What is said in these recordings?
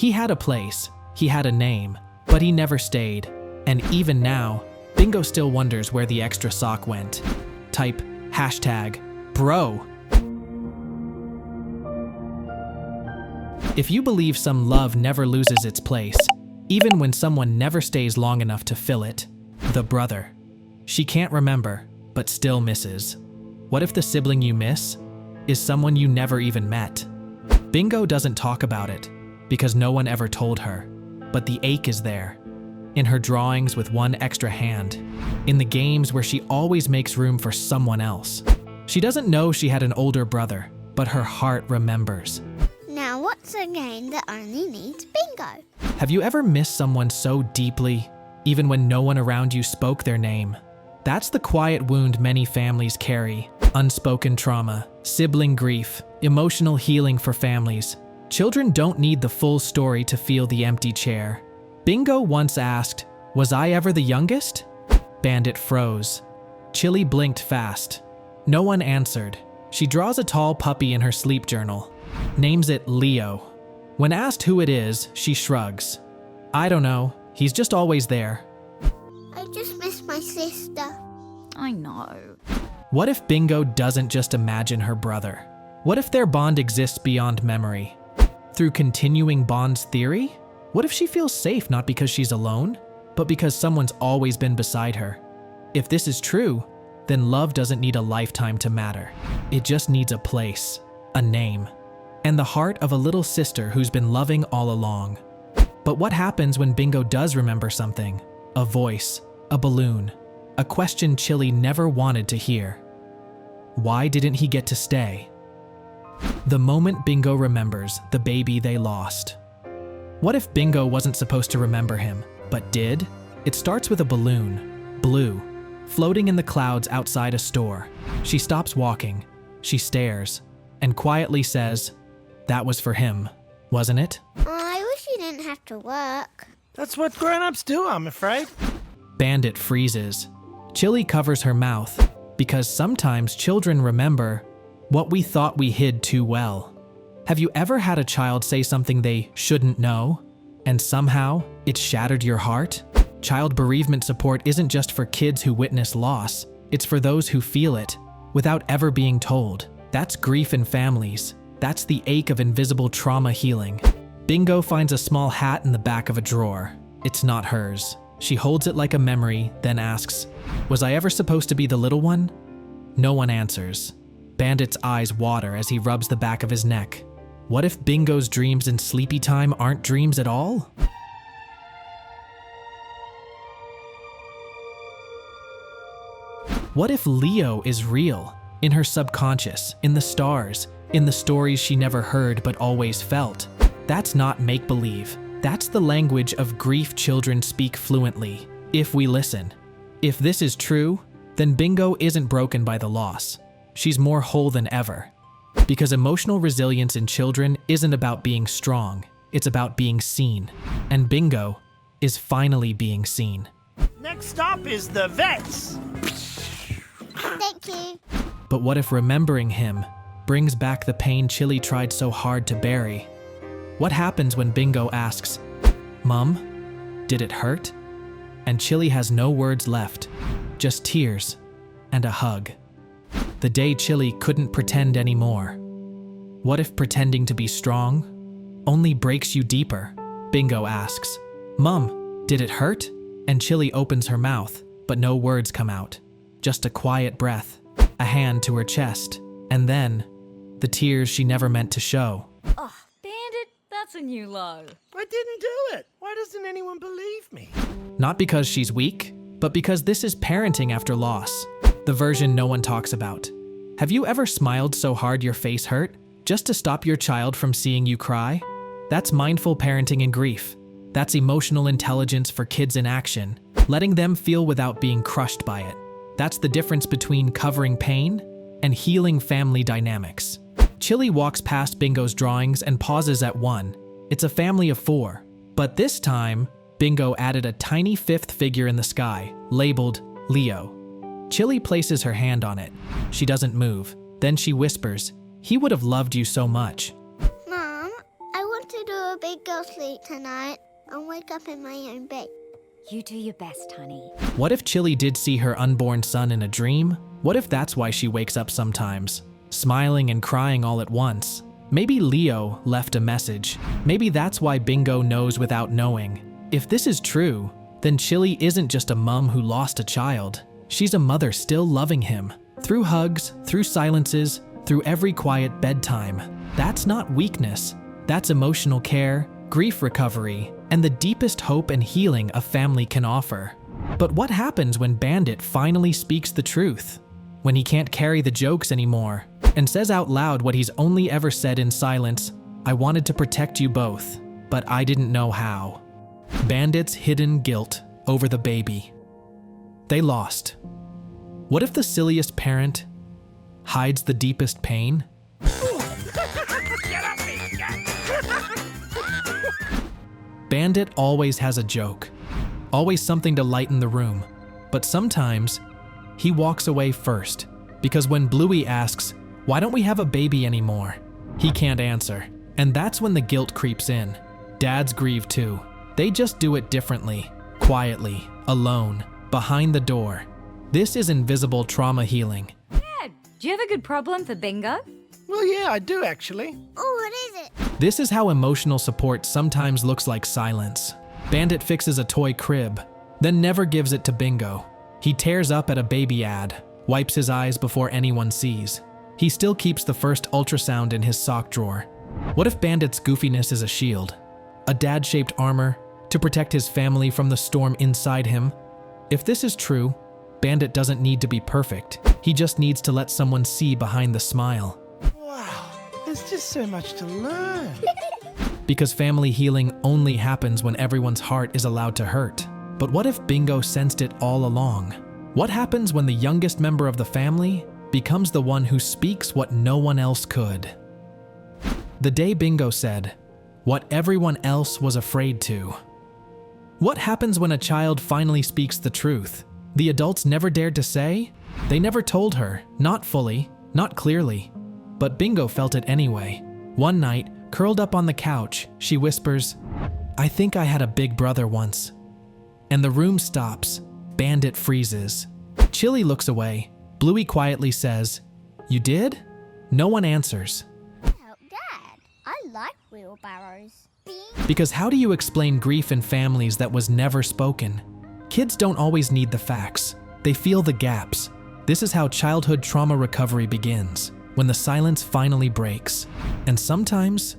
He had a place, he had a name, but he never stayed. And even now, Bingo still wonders where the extra sock went. Type #bro. If you believe some love never loses its place, even when someone never stays long enough to fill it, the brother. She can't remember, but still misses. What if the sibling you miss is someone you never even met? Bingo doesn't talk about it, because no one ever told her, but the ache is there. In her drawings with one extra hand, in the games where she always makes room for someone else. She doesn't know she had an older brother, but her heart remembers. Now what's a game that only needs bingo? Have you ever missed someone so deeply, even when no one around you spoke their name? That's the quiet wound many families carry. Unspoken trauma, sibling grief, emotional healing for families. Children don't need the full story to feel the empty chair. Bingo once asked, "Was I ever the youngest?" Bandit froze. Chili blinked fast. No one answered. She draws a tall puppy in her sleep journal. Names it Leo. When asked who it is, she shrugs. "I don't know. He's just always there." I just miss my sister. I know. What if Bingo doesn't just imagine her brother? What if their bond exists beyond memory? Through continuing bonds theory? What if she feels safe not because she's alone, but because someone's always been beside her? If this is true, then love doesn't need a lifetime to matter. It just needs a place, a name, and the heart of a little sister who's been loving all along. But what happens when Bingo does remember something? A voice, a balloon, a question Chili never wanted to hear. Why didn't he get to stay? The moment Bingo remembers the baby they lost. What if Bingo wasn't supposed to remember him, but did? It starts with a balloon, blue, floating in the clouds outside a store. She stops walking. She stares, and quietly says, "That was for him, wasn't it?" I wish you didn't have to work. That's what grown-ups do, I'm afraid. Bandit freezes. Chili covers her mouth, because sometimes children remember what we thought we hid too well. Have you ever had a child say something they shouldn't know, and somehow it shattered your heart? Child bereavement support isn't just for kids who witness loss, it's for those who feel it without ever being told. That's grief in families. That's the ache of invisible trauma healing. Bingo finds a small hat in the back of a drawer. It's not hers. She holds it like a memory, then asks, "Was I ever supposed to be the little one?" No one answers. Bandit's eyes water as he rubs the back of his neck. What if Bingo's dreams in sleepy time aren't dreams at all? What if Leo is real? In her subconscious, in the stars, in the stories she never heard but always felt. That's not make-believe. That's the language of grief children speak fluently, if we listen. If this is true, then Bingo isn't broken by the loss. She's more whole than ever. Because emotional resilience in children isn't about being strong, it's about being seen. And Bingo is finally being seen. Next stop is the vets. Thank you. But what if remembering him brings back the pain Chili tried so hard to bury? What happens when Bingo asks, "Mom, did it hurt?" And Chili has no words left, just tears and a hug. The day Chili couldn't pretend anymore. What if pretending to be strong only breaks you deeper? Bingo asks, "Mom, did it hurt?" And Chili opens her mouth, but no words come out. Just a quiet breath, a hand to her chest, and then the tears she never meant to show. Oh, Bandit, that's a new low. I didn't do it. Why doesn't anyone believe me? Not because she's weak, but because this is parenting after loss. The version no one talks about. Have you ever smiled so hard your face hurt, just to stop your child from seeing you cry? That's mindful parenting in grief. That's emotional intelligence for kids in action, letting them feel without being crushed by it. That's the difference between covering pain and healing family dynamics. Chili walks past Bingo's drawings and pauses at one. It's a family of 4. But this time, Bingo added a tiny 5th figure in the sky, labeled Leo. Chili places her hand on it. She doesn't move. Then she whispers, "He would have loved you so much." Mom, I want to do a big go sleep tonight and wake up in my own bed. You do your best, honey. What if Chili did see her unborn son in a dream? What if that's why she wakes up sometimes, smiling and crying all at once? Maybe Leo left a message. Maybe that's why Bingo knows without knowing. If this is true, then Chili isn't just a mom who lost a child. She's a mother still loving him. Through hugs, through silences, through every quiet bedtime. That's not weakness. That's emotional care, grief recovery, and the deepest hope and healing a family can offer. But what happens when Bandit finally speaks the truth? When he can't carry the jokes anymore and says out loud what he's only ever said in silence, "I wanted to protect you both, but I didn't know how." Bandit's hidden guilt over the baby. They lost. What if the silliest parent hides the deepest pain? Bandit always has a joke, always something to lighten the room, but sometimes he walks away first, because when Bluey asks, "Why don't we have a baby anymore?" he can't answer, and that's when the guilt creeps in. Dads grieve too. They just do it differently, quietly, alone, behind the door. This is invisible trauma healing. Dad, do you have a good problem for Bingo? Well, yeah, I do actually. Oh, what is it? This is how emotional support sometimes looks like silence. Bandit fixes a toy crib, then never gives it to Bingo. He tears up at a baby ad, wipes his eyes before anyone sees. He still keeps the first ultrasound in his sock drawer. What if Bandit's goofiness is a shield? A dad-shaped armor to protect his family from the storm inside him? If this is true, Bandit doesn't need to be perfect. He just needs to let someone see behind the smile. Wow, there's just so much to learn. Because family healing only happens when everyone's heart is allowed to hurt. But what if Bingo sensed it all along? What happens when the youngest member of the family becomes the one who speaks what no one else could? The day Bingo said what everyone else was afraid to. What happens when a child finally speaks the truth? The adults never dared to say? They never told her, not fully, not clearly. But Bingo felt it anyway. One night, curled up on the couch, she whispers, "I think I had a big brother once." And the room stops. Bandit freezes. Chili looks away. Bluey quietly says, "You did?" No one answers. Oh, Dad, I like wheelbarrows. Because how do you explain grief in families that was never spoken? Kids don't always need the facts. They feel the gaps. This is how childhood trauma recovery begins, when the silence finally breaks. And sometimes,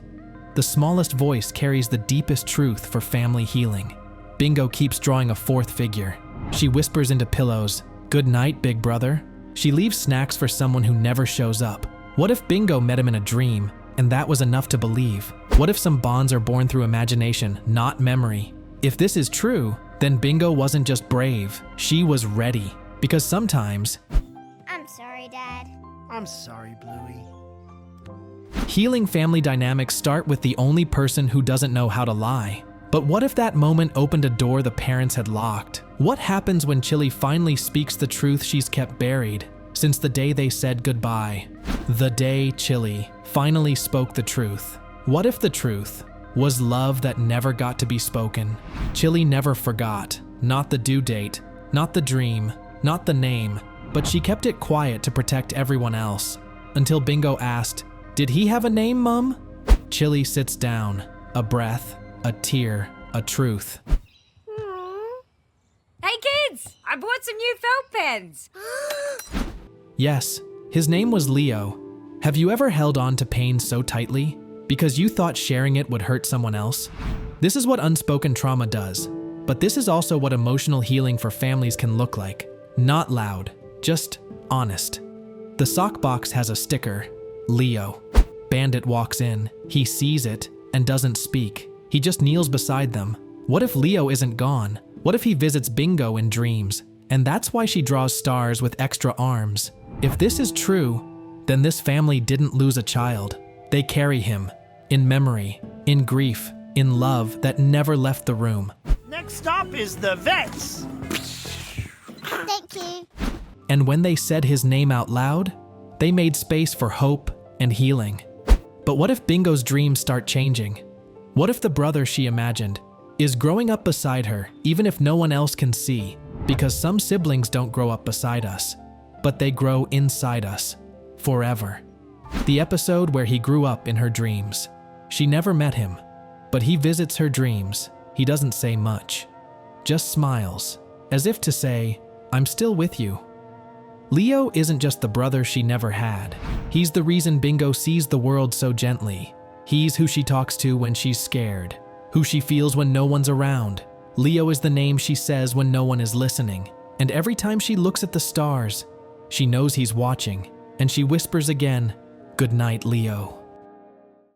the smallest voice carries the deepest truth for family healing. Bingo keeps drawing a fourth figure. She whispers into pillows, "Good night, big brother." She leaves snacks for someone who never shows up. What if Bingo met him in a dream, and that was enough to believe? What if some bonds are born through imagination, not memory? If this is true, then Bingo wasn't just brave, she was ready. Because sometimes, I'm sorry, Dad. I'm sorry, Bluey. healing family dynamics start with the only person who doesn't know how to lie. But what if that moment opened a door the parents had locked? What happens when Chili finally speaks the truth she's kept buried since the day they said goodbye? The day Chili finally spoke the truth. What if the truth was love that never got to be spoken? Chili never forgot. Not the due date, not the dream, not the name, but she kept it quiet to protect everyone else. Until Bingo asked, "Did he have a name, Mum?" Chili sits down, a breath, a tear, a truth. Hey kids, I bought some new felt pens. Yes, his name was Leo. Have you ever held on to pain so tightly because you thought sharing it would hurt someone else? This is what unspoken trauma does, but this is also what emotional healing for families can look like. Not loud, just honest. The sock box has a sticker, Leo. Bandit walks in, he sees it and doesn't speak. He just kneels beside them. What if Leo isn't gone? What if he visits Bingo in dreams? And that's why she draws stars with extra arms. If this is true, then this family didn't lose a child. They carry him, in memory, in grief, in love that never left the room. Next stop is the vets. Thank you. And when they said his name out loud, they made space for hope and healing. But what if Bingo's dreams start changing? What if the brother she imagined is growing up beside her, even if no one else can see? Because some siblings don't grow up beside us, but they grow inside us, forever. The episode where he grew up in her dreams. She never met him, but he visits her dreams. He doesn't say much, just smiles, as if to say, "I'm still with you." Leo isn't just the brother she never had. He's the reason Bingo sees the world so gently. He's who she talks to when she's scared, who she feels when no one's around. Leo is the name she says when no one is listening. And every time she looks at the stars, she knows he's watching, and she whispers again, "Good night, Leo."